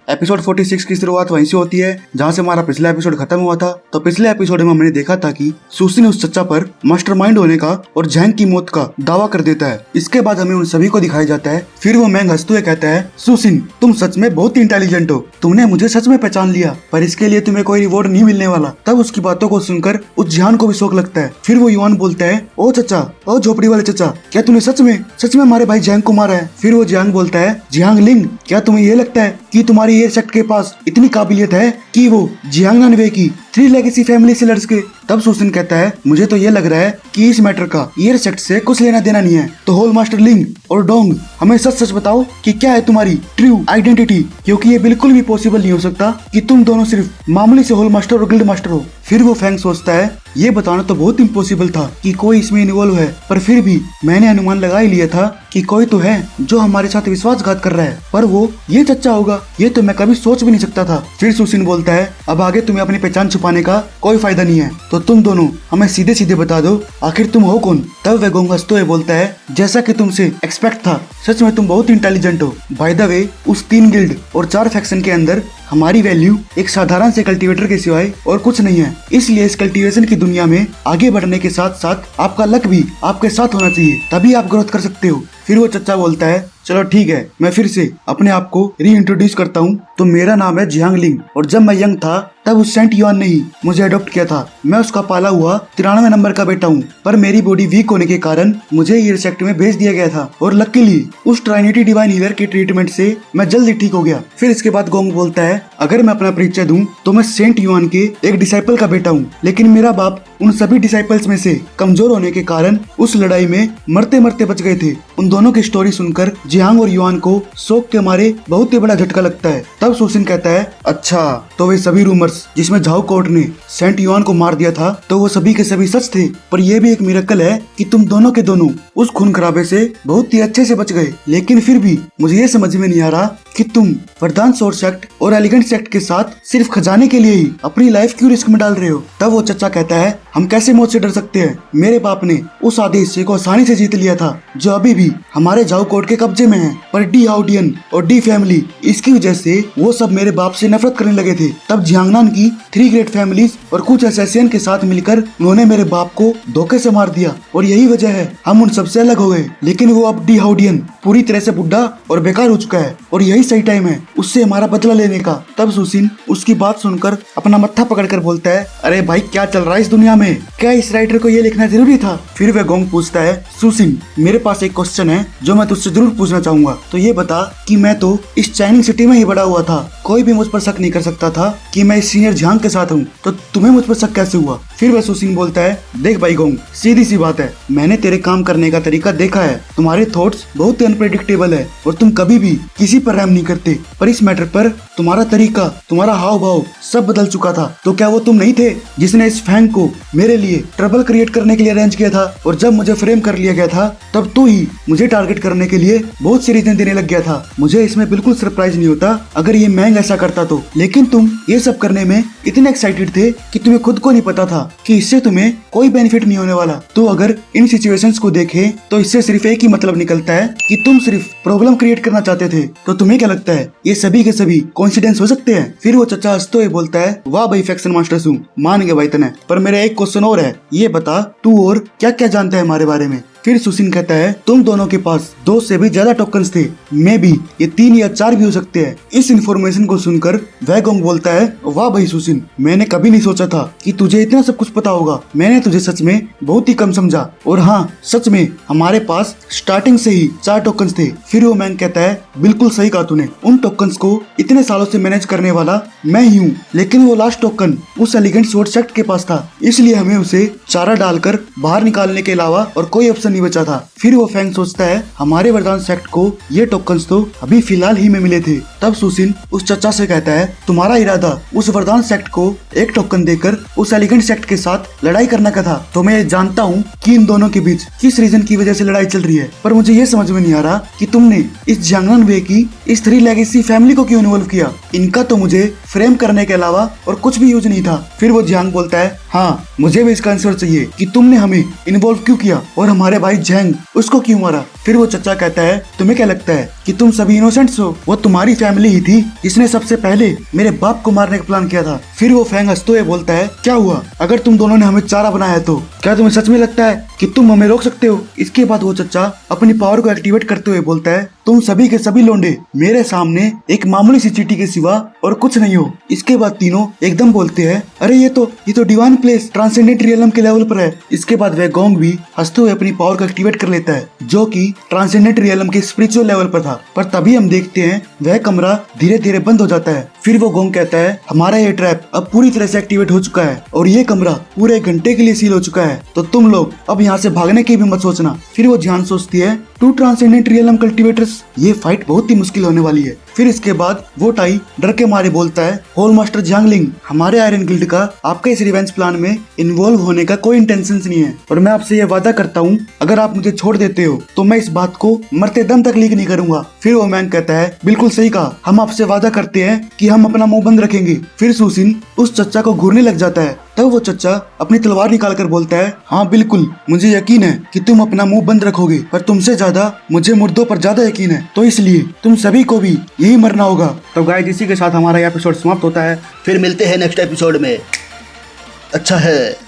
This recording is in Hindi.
एपिसोड 46 की शुरुआत वहीं से होती है जहाँ से हमारा पिछला एपिसोड खत्म हुआ था। तो पिछले एपिसोड में हमने देखा था कि सुसिन उस चच्चा पर मास्टरमाइंड होने का और जैंग की मौत का दावा कर देता है। इसके बाद हमें उन सभी को दिखाया जाता है। फिर वो मैंग हंसते हुए कहता है, सुसिन तुम सच में बहुत ही इंटेलिजेंट हो, तुमने मुझे सच में पहचान लिया, पर इसके लिए तुम्हें कोई रिवॉर्ड नहीं मिलने वाला। तब उसकी बातों को सुनकर उस जिहान को भी शौक लगता है। फिर वो युआन बोलता है, ओ चचा, ओ झोपड़ी वाले चचा, क्या तूने सच में हमारे भाई जैंग को मारा है? फिर वो जियांग बोलता है, जियांग लिंग, क्या तुम्हें ये लगता है कि तुम्हारी ये सेक्ट के पास इतनी काबिलियत है कि वो जियांग नानवे की 3 लेगेसी फैमिली से लड़ सके? तब सुसिन कहता है, मुझे तो ये लग रहा है कि इस मैटर का ये सेक्ट से कुछ लेना देना नहीं है। तो होल मास्टर लिंग और डोंग, हमें सच सच बताओ कि क्या है तुम्हारी ट्रू आइडेंटिटी, क्योंकि ये बिल्कुल भी पॉसिबल नहीं हो सकता कि तुम दोनों सिर्फ मामूली से होल मास्टर और गिल्ड मास्टर हो। फिर वो फैंग सोचता है, ये बताना तो बहुत इम्पॉसिबल था कि कोई इसमें इन्वॉल्व है, पर फिर भी मैंने अनुमान लगा ही लिया था कि कोई तो है जो हमारे साथ विश्वासघात कर रहा है, पर वो ये चच्चा होगा, ये तो मैं कभी सोच भी नहीं सकता था। फिर सुसिन बोलता है, अब आगे तुम्हें अपनी पहचान छुपाने का कोई फायदा नहीं है, तो तुम दोनों हमें सीधे सीधे बता दो आखिर तुम हो कौन। तब वेगोंग हंसते हुए बोलता है, जैसा कि तुमसे एक्सपेक्ट था, सच में तुम बहुत इंटेलिजेंट हो। बाय द वे, उस 3 गिल्ड और 4 फैक्शन के अंदर हमारी वैल्यू एक साधारण से कल्टीवेटर के सिवाय और कुछ नहीं है, इसलिए इस कल्टीवेशन की दुनिया में आगे बढ़ने के साथ साथ आपका लक भी आपके साथ होना चाहिए, तभी आप ग्रोथ कर सकते हो। फिर वो चच्चा बोलता है, चलो ठीक है, मैं फिर से अपने आप को री इंट्रोड्यूस करता हूँ। तो मेरा नाम है जियांग लिंग, और जब मैं यंग था तब उस सेंट युआन ने ही मुझे अडॉप्ट किया था। मैं उसका पाला हुआ 93 नंबर का बेटा हूँ, पर मेरी बॉडी वीक होने के कारण मुझे ये सेक्ट में भेज दिया गया था, और लकीली उस ट्राइनिटी डिवाइन हीलर के ट्रीटमेंट से मैं जल्दी ठीक हो गया। फिर इसके बाद गोंग बोलता है, अगर मैं अपना परिचय दूं तो मैं सेंट युआन के एक डिसाइपल का बेटा हूँ, लेकिन मेरा बाप उन सभी डिसाइपल्स में से कमजोर होने के कारण उस लड़ाई में मरते मरते बच गए थे। उन दोनों की स्टोरी सुनकर जियांग और युआन को शौक के मारे बहुत ही बड़ा झटका लगता है। तब सुसिन कहता है, अच्छा तो वे सभी रूमर्स जिसमें झाओ कोर्ट ने सेंट युआन को मार दिया था, तो वो सभी के सभी सच थे, पर यह भी एक मिरेकल है कि तुम दोनों के दोनों उस खून खराबे से बहुत ही अच्छे से बच गए। लेकिन फिर भी मुझे ये समझ में नहीं आ रहा कि तुम वरदान सोर्ड सेक्ट और एलिगेंट सेक्ट के साथ सिर्फ खजाने के लिए ही अपनी लाइफ क्यों रिस्क में डाल रहे हो? तब वो चच्चा कहता है, हम कैसे मौत से डर सकते हैं? मेरे बाप ने उस आधे हिस्से को आसानी से जीत लिया था जो अभी भी हमारे झाओ कोर्ट के कब्जे में है, पर डी हाउडियन और डी फैमिली, इसकी वजह से वो सब मेरे बाप से नफरत करने लगे थे। तब जियांगनान की 3 ग्रेट फैमिलीज और कुछ असैसियन के साथ मिलकर उन्होंने मेरे बाप को धोखे से मार दिया, और यही वजह है हम उन सबसे अलग हो गए। लेकिन वो अब डी हाउडियन पूरी तरह से बुढ़ा और बेकार हो चुका है, और यही सही टाइम है उससे हमारा बदला लेने का। तब सुसिन उसकी बात सुनकर अपना मत्था पकड़कर बोलता है, अरे भाई क्या चल रहा है इस दुनिया में? क्या इस राइटर को ये लिखना जरूरी था? फिर वह गोंग पूछता है, सुसिन मेरे पास एक क्वेश्चन है जो मैं तुझसे जरूर पूछना चाहूंगा, तो ये बता कि मैं तो इस चाइनिंग सिटी में ही बड़ा हुआ था, कोई भी मुझ पर शक नहीं कर सकता था कि मैं इस सीनियर जियांग के साथ हूँ, तो तुम्हें मुझ पर शक कैसे हुआ? फिर वह सुसिन बोलता है, देख भाई गोंग, सीधी सी बात है, मैंने तेरे काम करने का तरीका देखा है, तुम्हारे थॉट्स बहुत ही अनप्रेडिक्टेबल है और तुम कभी भी किसी पर रहम नहीं करते, पर इस मैटर पर तुम्हारा तरीका, तुम्हारा हाव भाव सब बदल चुका था। तो क्या वो तुम नहीं थे जिसने इस फैंग को मेरे लिए ट्रबल क्रिएट करने के लिए अरेंज किया था, और जब मुझे फ्रेम कर लिया गया था तब तू ही मुझे टारगेट करने के लिए बहुत सी रीजन देने लग गया था? मुझे इसमें बिल्कुल सरप्राइज नहीं होता अगर ये मैंग ऐसा करता तो, लेकिन तुम ये सब करने में इतने एक्साइटेड थे कि तुम्हें खुद को नहीं पता था कि इससे तुम्हें कोई बेनिफिट नहीं होने वाला। तो अगर इन सिचुएशंस को देखें तो इससे सिर्फ एक ही मतलब निकलता है कि तुम सिर्फ प्रॉब्लम क्रिएट करना चाहते थे। तो तुम्हें क्या लगता है ये सभी के सभी कोइंसिडेंस हो सकते हैं? फिर वो चचा हंसते हुए बोलता है, वाह भाई फैक्शन मास्टर हूँ, मान गया भाई तने, पर मेरा एक क्वेश्चन और है, ये बता तू और क्या क्या जानता है हमारे बारे में? फिर सुसिन कहता है, तुम दोनों के पास 2 से भी ज्यादा टोकन्स थे, मे बी ये 3 या 4 भी हो सकते हैं। इस इन्फॉर्मेशन को सुनकर वैगोंग बोलता है, वाह भाई सुसिन, मैंने कभी नहीं सोचा था कि तुझे इतना सब कुछ पता होगा, मैंने तुझे सच में बहुत ही कम समझा, और हाँ सच में हमारे पास स्टार्टिंग से ही 4 टोकन्स थे। फिर वो मैंग कहता है, बिल्कुल सही कहा तूने, उन टोकन्स को इतने सालों से मैनेज करने वाला मैं ही हूँ, लेकिन वो लास्ट टोकन उस एलिगेंट सोर्ड सेक्ट के पास था, इसलिए हमें उसे चारा डालकर बाहर निकालने के अलावा और कोई ऑप्शन नहीं बचा था। फिर वो फैंग सोचता है, हमारे वरदान सेक्ट को ये टोकन्स तो अभी फिलहाल ही में मिले थे। तब सुसिन उस चचा से कहता है, तुम्हारा इरादा उस वरदान सेक्ट को एक टोकन देकर उस एलिगेंट सेक्ट के साथ लड़ाई करने का था। तो मैं जानता हूँ कि इन दोनों के बीच किस रीजन की वजह से लड़ाई चल रही है, पर मुझे ये समझ में नहीं आ रहा कि तुमने इस जियांगनान वे की इस 3 लेगेसी फैमिली को क्यों इन्वॉल्व किया? इनका तो मुझे फ्रेम करने के अलावा और कुछ भी यूज नहीं था। फिर वो जियांग बोलता है, हाँ, मुझे भी इसका आंसर चाहिए कि तुमने हमें इन्वॉल्व क्यों किया और हमारे भाई जैंग उसको क्यों मारा। फिर वो चचा कहता है तुम्हें क्या लगता है कि तुम सभी इनोसेंट्स हो? वो तुम्हारी फैमिली ही थी जिसने सबसे पहले मेरे बाप को मारने का प्लान किया था। फिर वो फैंग हंसते हुए बोलता है क्या हुआ अगर तुम दोनों ने हमें चारा बनाया है तो क्या तुम्हें सच में लगता है कि तुम हमें रोक सकते हो? इसके बाद वो चचा अपनी पावर को एक्टिवेट करते हुए बोलता है तुम सभी के सभी लोंडे मेरे सामने एक मामूली सी चींटी के सिवा और कुछ नहीं हो। इसके बाद तीनों एकदम बोलते हैं अरे ये तो डिवाइन प्लेस ट्रांसेंडेंट रियलम के लेवल पर है। इसके बाद वह गोंग भी हंसते हुए अपनी पावर को एक्टिवेट कर लेता है जो कि ट्रांसेंडेंट रियलम के स्पिरिचुअल लेवल पर था। पर तभी हम देखते हैं वह कमरा धीरे धीरे बंद हो जाता है। फिर वो गोंग कहता है हमारा ये ट्रैप अब पूरी तरह से एक्टिवेट हो चुका है और ये कमरा पूरे घंटे के लिए सील हो चुका है, तो तुम लोग अब यहाँ से भागने की भी मत सोचना। फिर वो ध्यान सोचती है टू ट्रांसेंडेंट रियलम कल्टिवेटर्स, ये फाइट बहुत ही मुश्किल होने वाली है। फिर इसके बाद वो टाई डर के मारे बोलता है होल मास्टर जियांगलिंग, हमारे आयरन गिल्ड का आपके इस रिवेंज प्लान में इन्वॉल्व होने का कोई इंटेंशन नहीं है और मैं आपसे ये वादा करता हूँ अगर आप मुझे छोड़ देते हो तो मैं इस बात को मरते दम तक लीक नहीं करूंगा। फिर वो मैंग कहता है बिल्कुल सही कहा, हम आपसे वादा करते हैं कि हम अपना मुंह बंद रखेंगे। फिर सुसिन उस चच्चा को घूरने लग जाता है। तब वो चच्चा अपनी तलवार निकाल कर बोलता है हाँ बिल्कुल, मुझे यकीन है कि तुम अपना मुंह बंद रखोगे, पर तुमसे ज्यादा मुझे मुर्दों पर ज्यादा यकीन है, तो इसलिए तुम सभी को भी यही मरना होगा। तो गाइस इसी के साथ हमारा एपिसोड समाप्त होता है। फिर मिलते हैं नेक्स्ट एपिसोड में। अच्छा है।